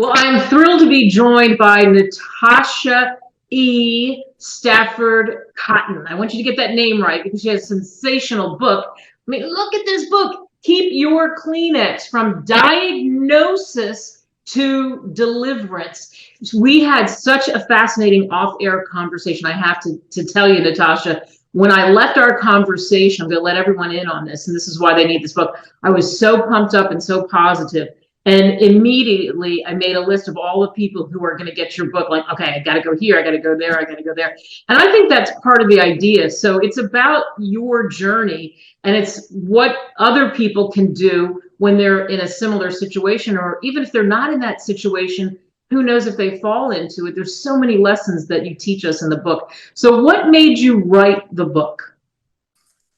Well, I'm thrilled to be joined by Natashia Stafford-Cotton. I want you to get that name right because she has a sensational book. I mean, look at this book. Keep Your Kleenex: From Diagnosis to Deliverance. We had such a fascinating off-air conversation. I have to tell you, Natasha, when I left our conversation, I'm going to let everyone in on this, and this is why they need this book. I was so pumped up and so positive. And immediately I made a list of all the people who are going to get your book. Like, okay, I got to go here. I got to go there. I got to go there. And I think that's part of the idea. So it's about your journey, and it's what other people can do when they're in a similar situation, or even if they're not in that situation, who knows if they fall into it. There's so many lessons that you teach us in the book. So what made you write the book?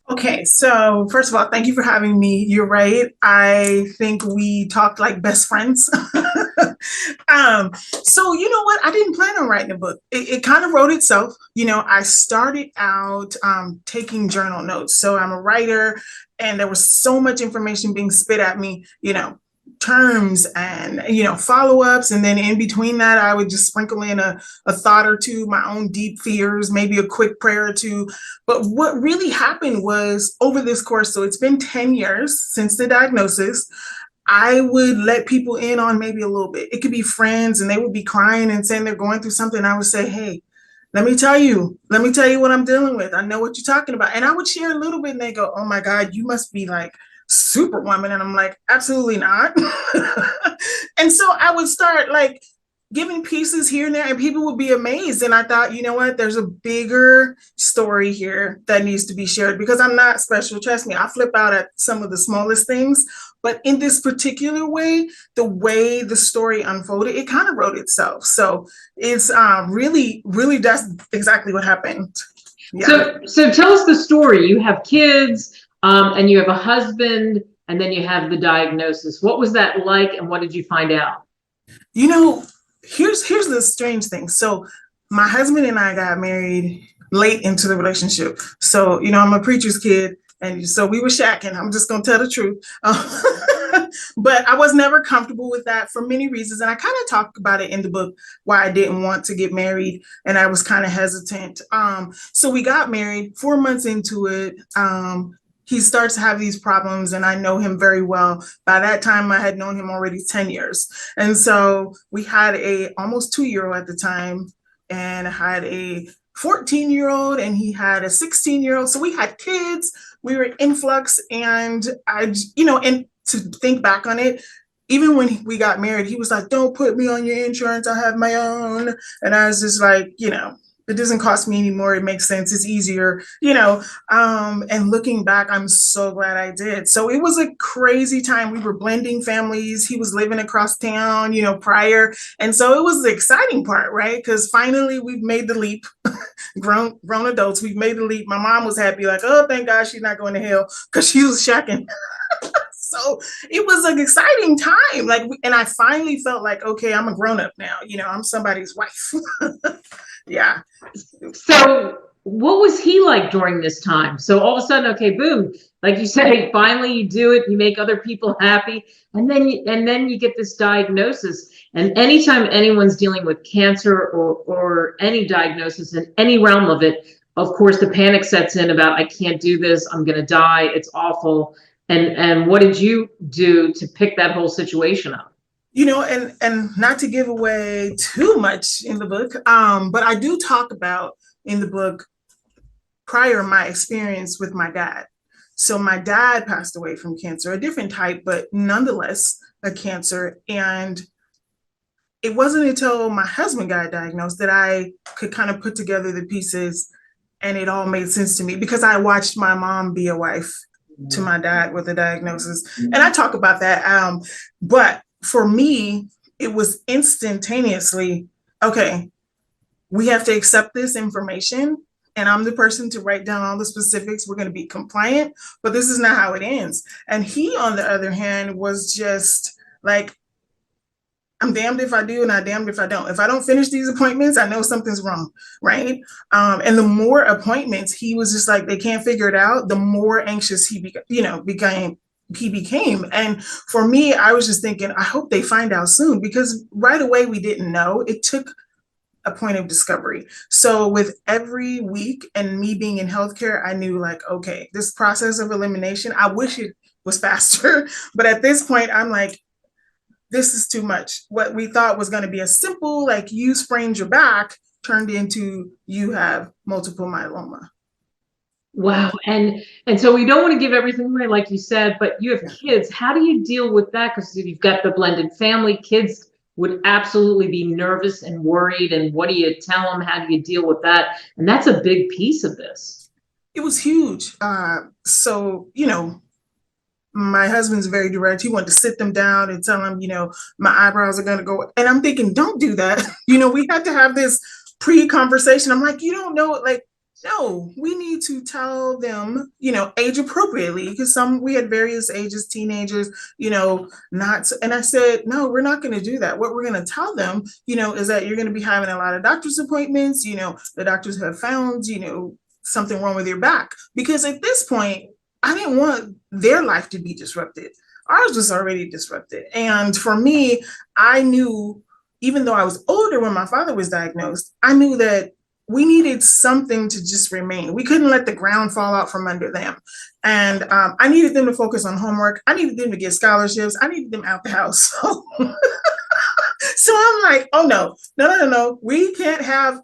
Okay, so first of all, thank you for having me. You're right. I think we talked like best friends. So you know what? I didn't plan on writing a book. It kind of wrote itself. I started out taking journal notes. So I'm a writer, and there was so much information being spit at me, terms and follow-ups, and then in between that I would just sprinkle in a thought or two, my own deep fears, maybe a quick prayer or two. But what really happened was, over this course, so it's been 10 years since the diagnosis, I would let people in on maybe a little bit. It could be friends, and they would be crying and saying they're going through something. I would say, hey, let me tell you what I'm dealing with. I know what you're talking about. And I would share a little bit, and they go, oh my God, you must be like superwoman. And I'm like, absolutely not. And so I would start like giving pieces here and there, and people would be amazed. And I thought, you know what, there's a bigger story here that needs to be shared, because I'm not special. Trust me, I flip out at some of the smallest things. But in this particular way, the way the story unfolded, it kind of wrote itself. So it's really, really, that's exactly what happened. Yeah. So tell us the story. You have kids, and you have a husband, and then you have the diagnosis. What was that like, and what did you find out? Here's the strange thing. So my husband and I got married late into the relationship. So, I'm a preacher's kid. And so we were shacking. I'm just going to tell the truth. But I was never comfortable with that for many reasons. And I kind of talk about it in the book, why I didn't want to get married. And I was kind of hesitant. So we got married. 4 months into it, he starts to have these problems, and I know him very well. By that time, I had known him already 10 years. And so we had a almost 2-year-old at the time, and I had a 14-year-old, and he had a 16-year-old. So we had kids. We were in flux, and and to think back on it, even when we got married, he was like, don't put me on your insurance. I have my own. And I was just like, it doesn't cost me anymore. It makes sense. It's easier, and looking back, I'm so glad I did. So it was a crazy time. We were blending families. He was living across town, prior. And so it was the exciting part, right? Because finally we've made the leap. grown adults, we've made the leap. My mom was happy, like, oh, thank God she's not going to hell, because she was shacking. So it was an exciting time. And I finally felt like, okay, I'm a grown up now. I'm somebody's wife. Yeah. So what was he like during this time? So all of a sudden, okay, boom, like you say, finally you do it, you make other people happy, and then you get this diagnosis. And anytime anyone's dealing with cancer or any diagnosis in any realm of it, of course, the panic sets in about, I can't do this, I'm going to die, it's awful. And what did you do to pick that whole situation up? And not to give away too much in the book, but I do talk about in the book prior my experience with my dad. So my dad passed away from cancer, a different type, but nonetheless a cancer. And it wasn't until my husband got diagnosed that I could kind of put together the pieces, and it all made sense to me, because I watched my mom be a wife to my dad with a diagnosis. And I talk about that. But for me, it was instantaneously, okay, we have to accept this information, and I'm the person to write down all the specifics. We're going to be compliant, but this is not how it ends. And he, on the other hand, was just like, I'm damned if I do and I'm damned if I don't. If I don't finish these appointments, I know something's wrong, right? And the more appointments he was just like, they can't figure it out, the more anxious he became he became. And for me, I was just thinking, I hope they find out soon, because right away we didn't know. It took a point of discovery. So with every week and me being in healthcare, I knew like, okay, this process of elimination, I wish it was faster. But at this point, I'm like, this is too much. What we thought was going to be a simple, like you sprained your back, turned into you have multiple myeloma. Wow. And so we don't want to give everything away, like you said, but you have kids. How do you deal with that? Because you've got the blended family, kids would absolutely be nervous and worried. And what do you tell them? How do you deal with that? And that's a big piece of this. It was huge. So, my husband's very direct. He wanted to sit them down and tell them, my eyebrows are going to go. And I'm thinking, don't do that. We had to have this pre-conversation. I'm like, you don't know, like, no, we need to tell them, age appropriately, because we had various ages, teenagers, not. And I said, no, we're not going to do that. What we're going to tell them, is that you're going to be having a lot of doctor's appointments. The doctors have found, something wrong with your back. Because at this point, I didn't want their life to be disrupted. Ours was already disrupted. And for me, I knew, even though I was older when my father was diagnosed, I knew that we needed something to just remain. We couldn't let the ground fall out from under them. And I needed them to focus on homework. I needed them to get scholarships. I needed them out the house. So I'm like, oh no. We can't have,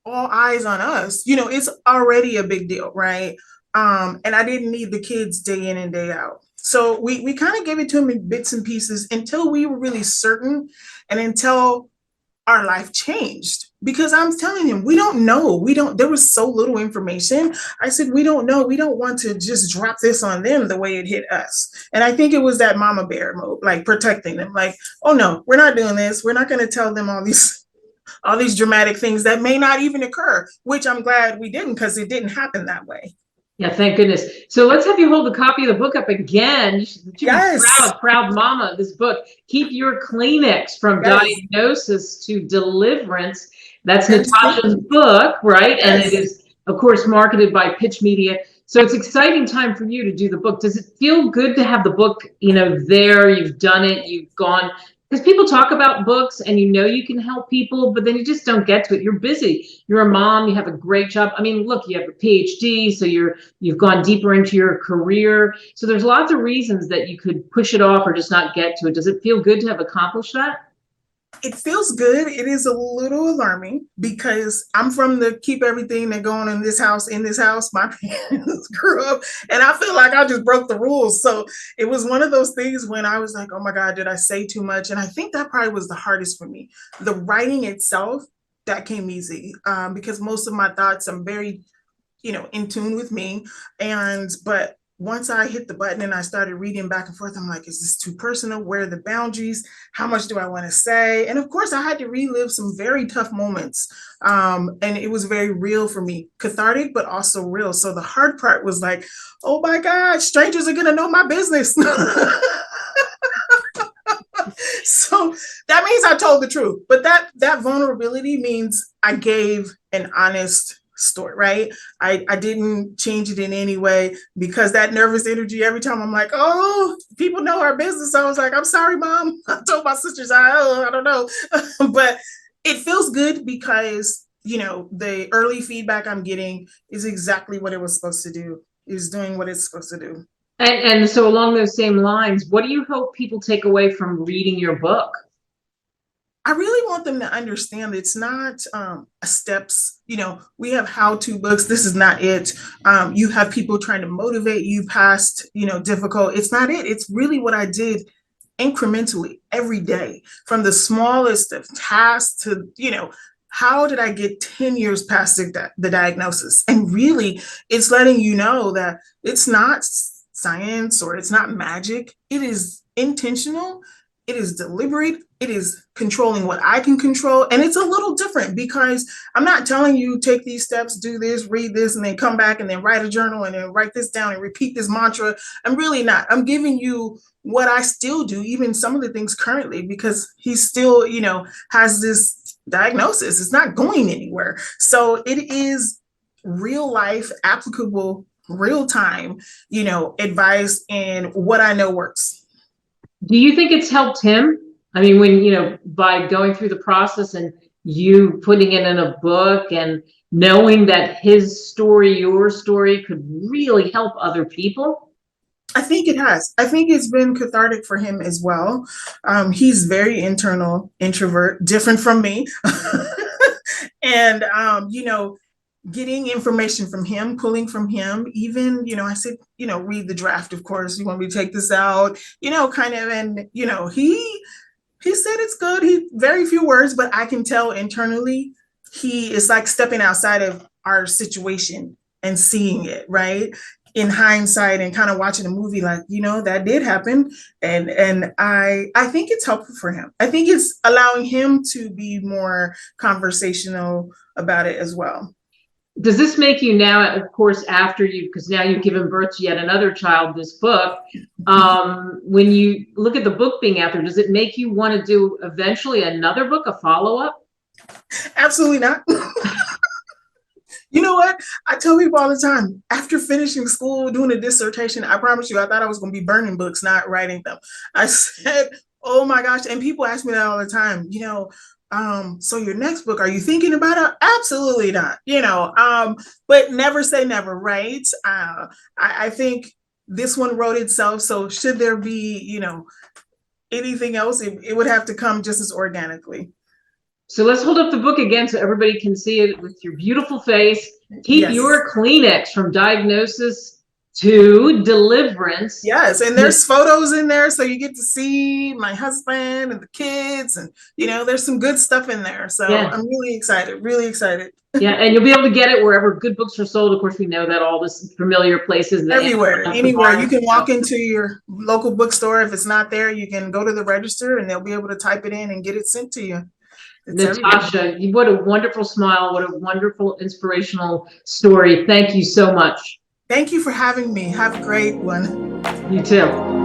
all eyes on us. It's already a big deal, right? And I didn't need the kids day in and day out. So we kind of gave it to them in bits and pieces until we were really certain, and until our life changed. Because I'm telling him, we don't know. There was so little information. I said, we don't know. We don't want to just drop this on them the way it hit us. And I think it was that mama bear mode, like protecting them. Like, oh no, we're not doing this. We're not going to tell them all these dramatic things that may not even occur, which I'm glad we didn't, because it didn't happen that way. Yeah, thank goodness. So let's have you hold a copy of the book up again. You should be proud mama of this book. Keep Your Kleenex from Diagnosis to Deliverance. That's Natasha's book, right? Yes. And it is, of course, marketed by Pitch Media. So it's exciting time for you to do the book. Does it feel good to have the book, there? You've done it. You've gone. Because people talk about books and you can help people, but then you just don't get to it. You're busy. You're a mom. You have a great job. I mean, look, you have a PhD, so you've gone deeper into your career. So there's lots of reasons that you could push it off or just not get to it. Does it feel good to have accomplished that? It feels good. It is a little alarming, because I'm from the keep everything that going in this house. My parents grew up, and I feel like I just broke the rules. So it was one of those things when I was like, oh my God, did I say too much? And I think that probably was the hardest for me. The writing itself, that came easy, because most of my thoughts, I'm very, in tune with me. But once I hit the button and I started reading back and forth, I'm like, is this too personal? Where are the boundaries? How much do I want to say? And of course, I had to relive some very tough moments. And it was very real for me, cathartic, but also real. So the hard part was like, oh my God, strangers are going to know my business. So that means I told the truth. But that vulnerability means I gave an honest story, right? I didn't change it in any way, because that nervous energy, every time I'm like, oh, people know our business. I was like, I'm sorry, Mom. I told my sisters, I don't know. But it feels good because, the early feedback I'm getting is exactly what it was supposed to do, is doing what it's supposed to do. And so along those same lines, what do you hope people take away from reading your book? I really want them to understand it's not steps. We have how-to books. This is not it. You have people trying to motivate you past, difficult. It's not it. It's really what I did incrementally every day, from the smallest of tasks to, how did I get 10 years past the diagnosis? And really, it's letting you know that it's not science or it's not magic. It is intentional. It is deliberate. It is controlling what I can control. And it's a little different, because I'm not telling you take these steps, do this, read this, and then come back and then write a journal and then write this down and repeat this mantra. I'm really not. I'm giving you what I still do, even some of the things currently, because he still, has this diagnosis. It's not going anywhere. So it is real life, applicable real time, advice and what I know works. Do you think it's helped him? I mean, when, by going through the process and you putting it in a book and knowing that his story, your story could really help other people? I think it has. I think it's been cathartic for him as well. He's very internal, introvert, different from me. And, getting information from him, pulling from him, even, I said, read the draft, of course, you want me to take this out, kind of, and, he said it's good. He very few words, but I can tell internally, he is like stepping outside of our situation and seeing it, right? In hindsight and kind of watching a movie like, that did happen. And I think it's helpful for him. I think it's allowing him to be more conversational about it as well. Does this make you now, of course, because now you've given birth to yet another child, this book, when you look at the book being out there, does it make you want to do eventually another book, a follow-up? Absolutely not. You know what? I tell people all the time, after finishing school, doing a dissertation, I promise you, I thought I was going to be burning books, not writing them. I said, oh my gosh. And people ask me that all the time, so your next book, are you thinking about it? Absolutely not, but never say never, right? I think this one wrote itself. So should there be, anything else, it would have to come just as organically. So let's hold up the book again so everybody can see it with your beautiful face. Keep your Kleenex from diagnosis to deliverance. Yes, and there's photos in there, so you get to see my husband and the kids, and there's some good stuff in there. So yeah. I'm really excited, really excited. Yeah, and you'll be able to get it wherever good books are sold. Of course, we know that all this familiar places. Everywhere, anywhere. You can walk into your local bookstore. If it's not there, you can go to the register, and they'll be able to type it in and get it sent to you. Natasha, what a wonderful smile. What a wonderful, inspirational story. Thank you so much. Thank you for having me. Have a great one. You too.